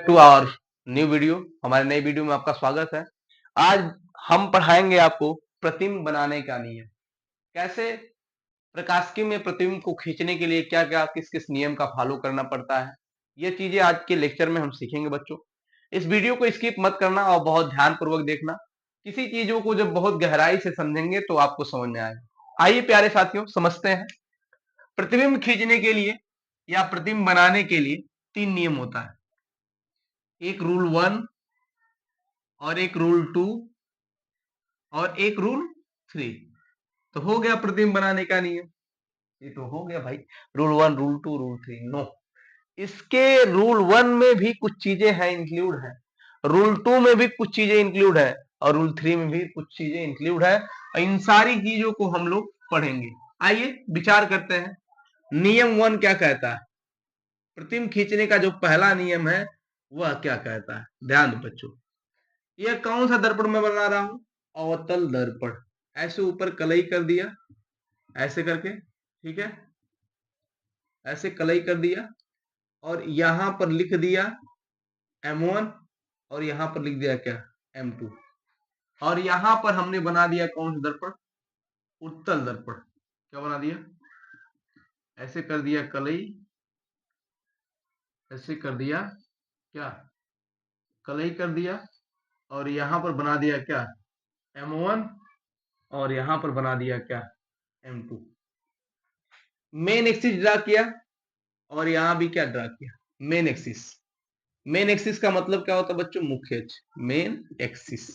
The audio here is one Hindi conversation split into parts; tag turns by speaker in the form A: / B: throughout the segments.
A: To our new video. हमारे नई वीडियो में आपका स्वागत है। आज हम पढ़ाएंगे आपको प्रतिबिंब बनाने का नियम। कैसे प्रकाशिकी में प्रतिबिंब को खींचने के लिए क्या क्या किस किस नियम का फॉलो करना पड़ता है, ये चीजें आज के लेक्चर में हम सीखेंगे बच्चों। इस वीडियो को स्किप मत करना और बहुत ध्यान पूर्वक देखना। किसी चीजों को जब बहुत गहराई से समझेंगे तो आपको समझ में आएगा। आइए प्यारे साथियों, समझते हैं। प्रतिबिंब खींचने के लिए या प्रतिबिंब बनाने के लिए 3 नियम होता है। एक रूल 1 और एक रूल 2 और एक रूल 3। तो हो गया प्रतिबिंब बनाने का नियम। ये तो हो गया भाई, रूल 1 रूल 2 रूल 3। नो, इसके रूल 1 में भी कुछ चीजें हैं, इंक्लूड है। रूल 2 में भी कुछ चीजें इंक्लूड है और रूल 3 में भी कुछ चीजें इंक्लूड है। इन सारी चीजों को हम लोग पढ़ेंगे। आइए विचार करते हैं। नियम 1 क्या कहता है? प्रतिबिंब खींचने का जो पहला नियम है वह क्या कहता है? ध्यान दो बच्चों। यह कौन सा दर्पण मैं बना रहा हूं? अवतल दर्पण। ऐसे ऊपर कलई कर दिया, ऐसे करके, ठीक है, ऐसे कलई कर दिया और यहां पर लिख दिया M1 और यहां पर लिख दिया क्या? M2। और यहां पर हमने बना दिया कौन सा दर्पण? उत्तल दर्पण। क्या बना दिया? ऐसे कर दिया कलई, ऐसे कर दिया क्या? कलई कर दिया और यहां पर बना दिया क्या? M1 और यहां पर बना दिया क्या? M2। मेन एक्सिस ड्रा किया और यहां भी क्या ड्रा किया? Main axis. मेन एक्सिस का मतलब क्या होता है बच्चों? मुख्य अक्ष। मेन एक्सिस,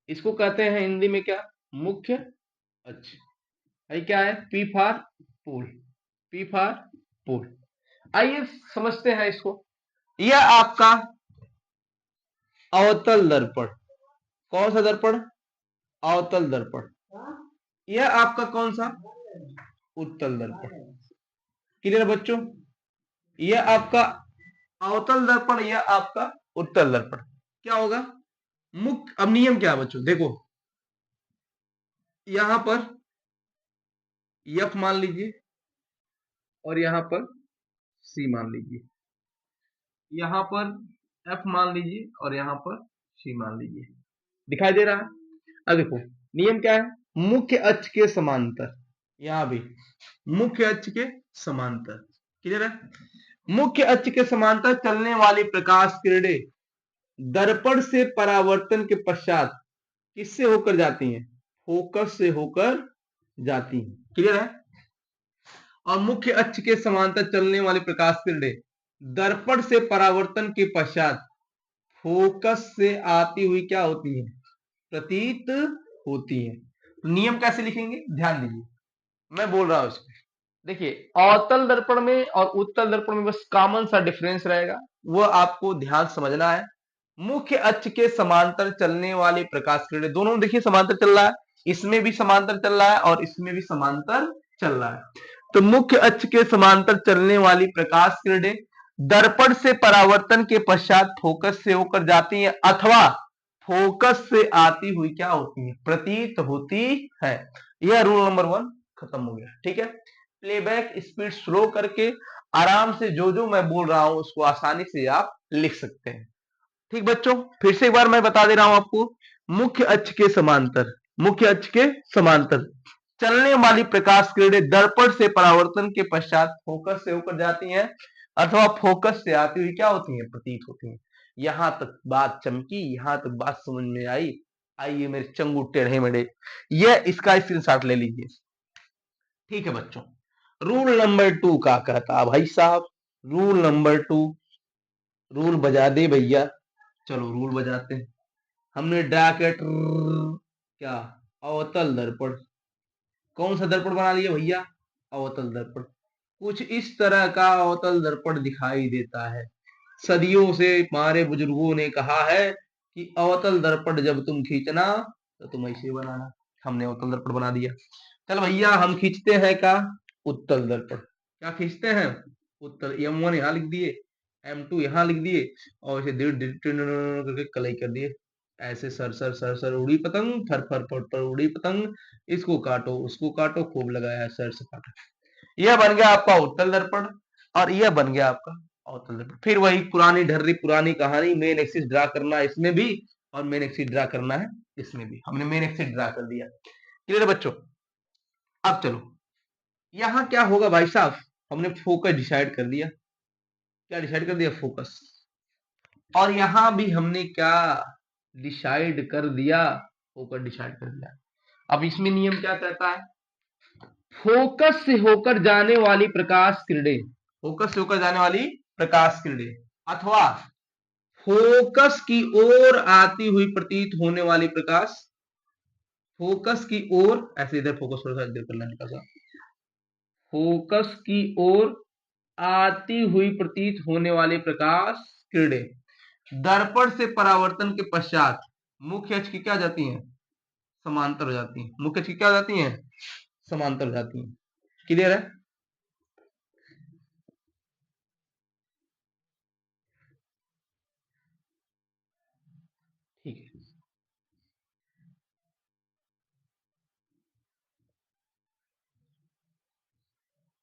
A: इसको कहते हैं हिंदी में क्या? मुख्य अक्ष। क्या है? P for pole, P for pole. आइए समझते हैं इसको। यह आपका अवतल दर्पण। कौन सा दर्पण? अवतल दर्पण। यह आपका कौन सा? उत्तल दर्पण। क्लियर बच्चों? यह आपका अवतल दर्पण, यह आपका उत्तल दर्पण। क्या होगा? मुख्य। अब नियम क्या है बच्चों? देखो, यहां पर F मान लीजिए और यहां पर C मान लीजिए। यहां पर F मान लीजिए और यहां पर C मान लीजिए। दिखाई दे रहा है? अब देखो नियम क्या है? मुख्य अक्ष के समांतर। यहां भी मुख्य अक्ष के समांतर। क्लियर है? मुख्य अक्ष के समांतर चलने वाली प्रकाश किरणें दर्पण से परावर्तन के पश्चात किससे होकर जाती हैं? फोकस से होकर जाती हैं। क्लियर है? और मुख्य अक्ष के समांतर चलने वाली प्रकाश किरणें दर्पण से परावर्तन के पश्चात फोकस से आती हुई क्या होती है? प्रतीत होती है। नियम कैसे लिखेंगे? ध्यान दीजिए, मैं बोल रहा हूं इसको। देखिए, अवतल दर्पण में और उत्तल दर्पण में बस कॉमन सा डिफरेंस रहेगा, वो आपको ध्यान समझना है। मुख्य अक्ष के समांतर चलने वाली प्रकाश किरणें, दोनों देखिए समांतर चल रहा है, इसमें भी समांतर चल रहा है और इसमें भी समांतर चल रहा है। तो मुख्य अक्ष के समांतर चलने वाली प्रकाश किरणें दर्पण से परावर्तन के पश्चात फोकस से होकर जाती हैं अथवा फोकस से आती हुई क्या होती है? प्रतीत होती है। यह रूल नंबर 1 खत्म हो गया। ठीक है? प्लेबैक स्पीड स्लो करके आराम से जो जो मैं बोल रहा हूं उसको आसानी से आप लिख सकते हैं। ठीक बच्चों, फिर से एक बार मैं बता दे रहा हूं आपको। मुख्य अक्ष के समांतर, मुख्य अक्ष के समांतर चलने वाली प्रकाश किरणें दर्पण से परावर्तन के पश्चात फोकस से होकर जाती हैं अथवा फोकस से आती हुई क्या होती हैं? प्रतीत होती हैं। यहां तक बात चमकी, यहां तक बात समझ में आई? आइए मेरे चंगू टेढ़े मेढ़े, यह इसका स्क्रीनशॉट ले लीजिए। ठीक है बच्चों, रूल नंबर 2 का कहता भाई साहब, रूल नंबर 2, रूल बजा दे भैया। चलो रूल बजाते हैं। हमने ड्रा किया क्या? अवतल दर्पण। कौन सा दर्पण बना लिया भैया? अवतल दर्पण। कुछ इस तरह का अवतल दर्पण दिखाई देता है। सदियों से हमारे बुजुर्गों ने कहा है कि अवतल दर्पण जब तुम खींचना तो तुम ऐसे बनाना। हमने अवतल दर्पण बना दिया। चल भैया हम खींचते हैं का उत्तल दर्पण। क्या खींचते हैं? उत्तल। M1 यहां लिख दिए, M2 यहां लिख दिए और इसे करके कलई कर दिए। ऐसे सर सर सर सर उड़ी पतंग, फर फर फर फर उड़ी पतंग, इसको काटो उसको काटो, खूब लगाया सर से काटो। यह बन गया आपका उत्तल दर्पण और यह बन गया आपका अवतल दर्पण, फिर वही पुरानी ढर्री पुरानी कहानी, मेन एक्सिस ड्रा करना है इसमें भी और मेन एक्सिस ड्रा करना है इसमें भी। हमने मेन एक्सिस ड्रा कर दिया। क्लियर है बच्चों? अब चलो यहां क्या होगा भाई साहब, हमने फोकस डिसाइड कर दिया। क्या डिसाइड कर दिया? फोकस। और यहां भी हमने क्या डिसाइड कर दिया? फोकस डिसाइड कर दिया। अब इसमें नियम क्या कहता है? फोकस से होकर जाने वाली प्रकाश किरणें, फोकस से होकर जाने वाली प्रकाश किरणें अथवा फोकस की ओर आती हुई प्रतीत होने वाली प्रकाश, फोकस की ओर, ऐसे इधर फोकस थोड़ा सा इधर करना हल्का सा, फोकस की ओर आती हुई प्रतीत होने वाली प्रकाश किरणें दर्पण से परावर्तन के पश्चात मुख्य अक्ष की क्या हो जाती हैं? समांतर हो जाती हैं। मुख्य अक्ष की क्या हो जाती हैं? समांतर हो जाती हैं। क्लियर है? ठीक है,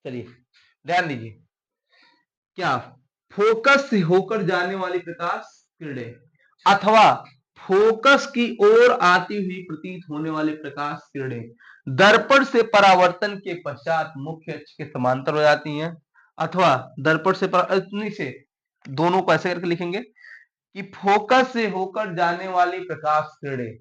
A: चलिए ध्यान दीजिए। क्या? फोकस से होकर जाने वाली प्रकाश किरणें अथवा फोकस की ओर आती हुई प्रतीत होने वाली प्रकाश किरणें दर्पण से परावर्तन के पश्चात मुख्य अक्ष के समांतर हो जाती हैं, अथवा दर्पण से से दोनों को ऐसे करके लिखेंगे कि फोकस से होकर जाने वाली प्रकाश किरणें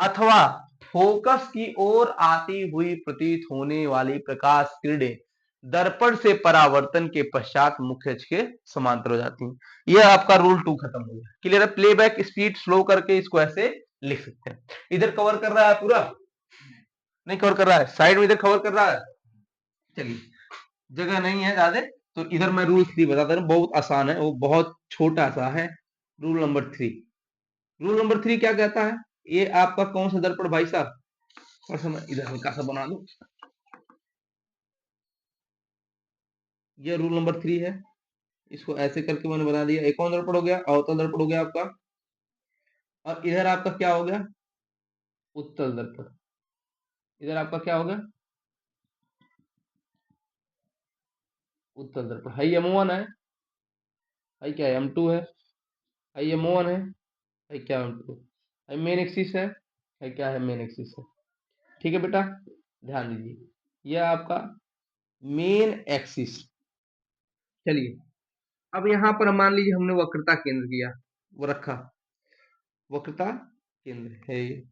A: अथवा फोकस की ओर आती हुई प्रतीत होने वाली प्रकाश किरणें दर्पण से परावर्तन के पश्चात मुख्य अक्ष के समांतर हो जाती हैं। यह आपका रूल 2 खत्म हो गया। क्लियर है? प्लेबैक स्पीड स्लो करके इसको ऐसे लिख सकते हैं। इधर कवर कर रहा है पूरा? नहीं कवर कर रहा है, साइड में इधर कवर कर रहा है। चलिए, जगह नहीं है ज्यादा तो इधर मैं रूल 3 बताता हूँ, बहुत आसान है, वो बहुत छोटा सा है। रूल नंबर 3, रूल नंबर 3 क्या कहता है? ये आपका कौन सा दर्पण भाई साहब, थोड़ा सा मैं इधर हल्का सा बना दूं। ये रूल नंबर 3 है, इसको ऐसे करके मैंने बना दिया। एक कौन दर्पण हो गया? अवतल दर्पण हो गया आपका। और इधर आपका क्या हो गया? उत्तल दर्पण। इधर आपका क्या हो गया? उत्तल दर्पण। हाई M1 है, हाई क्या है? M2 है, हाई M1 है, हाई क्या M2, हाई मेन एक्सिस है, हाई क्या है? मेन एक्सिस है। ठीक है बेटा, ध्यान दीजिए यह आपका मेन एक्सिस। चलिए अब यहां पर मान लीजिए हमने वक्रता केंद्र किया, वो रखा, वक्रता केंद्र है ये,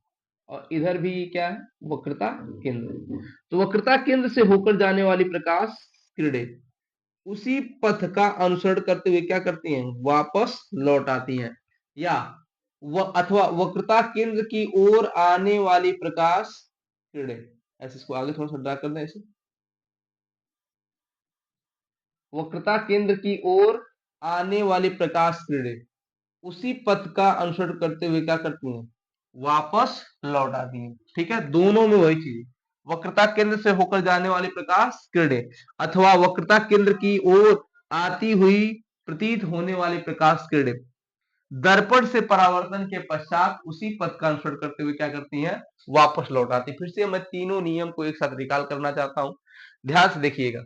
A: और इधर भी क्या है? वक्रता केंद्र। तो वक्रता केंद्र से होकर जाने वाली प्रकाश किरणें उसी पथ का अनुसरण करते हुए क्या करती हैं? वापस लौट आती हैं। या अथवा वक्रता केंद्र की ओर आने वाली प्रकाश किरणें, ऐसे इसको आगे थोड़ा सा ड्रा कर दें ऐसे, वक्रता केंद्र की ओर आने वाली प्रकाश किरणें उसी पथ का अनुसरण करते हुए क्या करती हैं? वापस लौट आती हैं। ठीक है, दोनों में वही चीज, वक्रता केंद्र से होकर जाने वाली प्रकाश किरणें अथवा वक्रता केंद्र की ओर आती हुई प्रतीत होने वाली प्रकाश किरणें दर्पण से परावर्तन के पश्चात उसी पथ का अनुसरण करते हुए क्या करती हैं? वापस लौट आती। फिर से मैं तीनों नियम को एक साथ रिकॉल करना चाहता हूं, ध्यान से देखिएगा।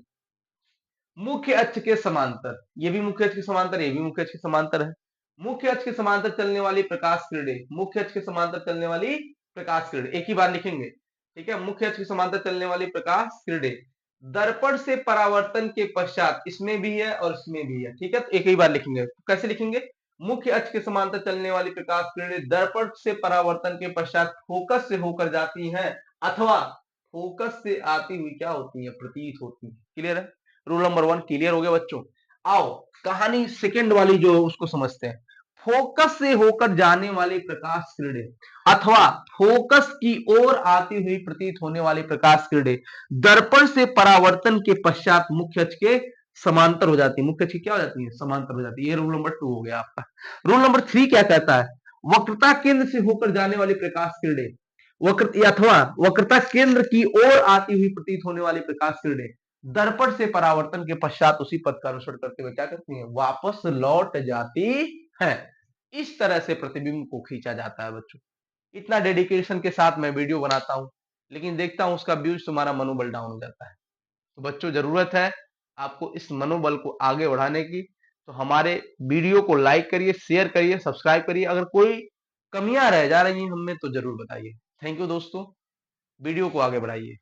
A: मुख्य अक्ष के समांतर, ये भी मुख्य अक्ष के समांतर, ये भी मुख्य अक्ष के समांतर है। मुख्य अक्ष के समांतर चलने वाली प्रकाश किरणें, मुख्य अक्ष के समांतर चलने वाली प्रकाश किरणें, एक ही बार लिखेंगे। ठीक है, मुख्य अक्ष के समांतर चलने वाली प्रकाश किरणें दर्पण से परावर्तन के पश्चात, इसमें भी है और इसमें भी है। ठीक है, तो एक ही बार लिखेंगे। कैसे लिखेंगे? मुख्य अक्ष के समांतर चलने वाली प्रकाश किरणें दर्पण से परावर्तन के पश्चात फोकस से होकर जाती हैं अथवा फोकस से आती हुई क्या होती है? प्रतीत होती है। क्लियर है? रूल नंबर 1 क्लियर हो गया बच्चों? आओ कहानी सेकंड वाली जो उसको समझते हैं। फोकस से होकर जाने वाली प्रकाश किरणें अथवा फोकस की ओर आती हुई प्रतीत होने वाली प्रकाश किरणें दर्पण से परावर्तन के पश्चात मुख्य अक्ष के समांतर हो जाती है। मुख्य अक्ष क्या हो जाती है? समांतर हो जाती है। ये रूल नंबर 2 हो गया आपका। रूल नंबर 3 क्या कहता है? वक्रता केंद्र से होकर जाने वाली प्रकाश किरणें वक्र अथवा वक्रता केंद्र की ओर आती हुई प्रतीत होने वाली प्रकाश किरणें दर्पण से परावर्तन के पश्चात उसी पथ का अनुसरण करते हुए क्या करती हैं? वापस लौट जाती है। इस तरह से प्रतिबिंब को खींचा जाता है बच्चों। इतना डेडिकेशन के साथ मैं वीडियो बनाता हूं, लेकिन देखता हूं उसका व्यूज तुम्हारा मनोबल डाउन हो जाता है। तो बच्चों जरूरत है आपको इस मनोबल को आगे बढ़ाने की। तो हमारे वीडियो को लाइक करिए, शेयर करिए, सब्सक्राइब करिए। अगर कोई कमियां रह जा रही हैं हमें तो जरूर बताइए। थैंक यू दोस्तों, वीडियो को आगे बढ़ाइए।